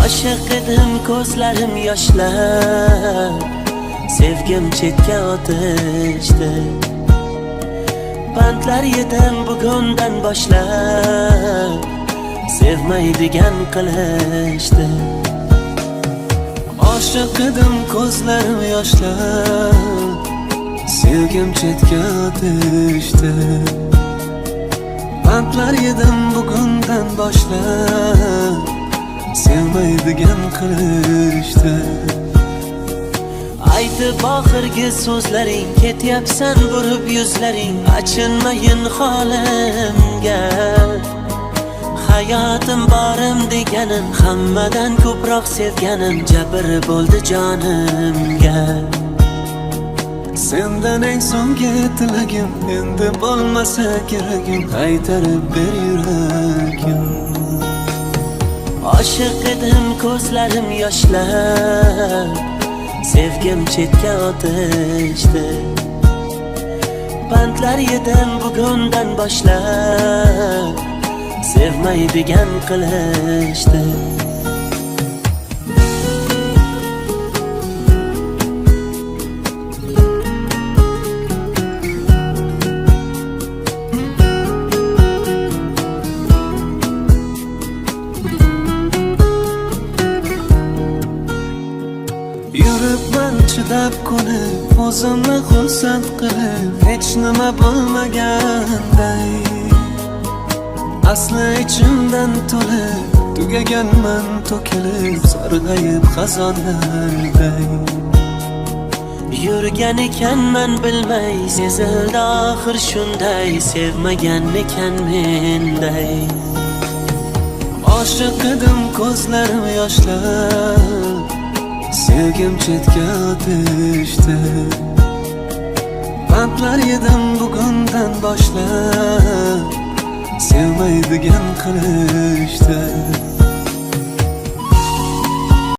Oshiq edim, ko'zlarim yoshlar, sevgim chetga o'tishdi. Bandlar yedim bugundan boshlab, sevmaydigan qilishdi. Oshiq edim, ko'zlarim yoshlar, sevgim chetga o'tishdi. Bandlar yedim bugundan boshlab, sevmaydigan qilishdi. Aytib oxirgi so'zlaring, ketyapsan burib yuzlaring, achinmayin holimga. Hayotim borim deganim, hammadan ko'proq sevganim, jabr bo'ldi jonimga. Sendan eng so'nggi tilagim, endi bo'lmasa keragim, qaytarib ber yuragim. Oshiq edim, ko'zlarim yoshlar, sevgim chetga o'tishdi. Bandlar yedim bugundan boshlab, sevmaydigan qilishdi. Yuribman chidab ko'nib, o'zimni xursand qilib, hech nima bo'lmaganday. Asli ichimdan to'lib, tugaganman to'kilib, sarg'ayib xazonlarday. Yurgan ekanman bilmay, sezildi oxir shunday, sevmagan ekan menday. Oshiq edim, ko'zlarim yoshlar, sevgim chetga o'tishdi. Bandlar yedim bugundan boshlab, sevmaydigan qilishdi.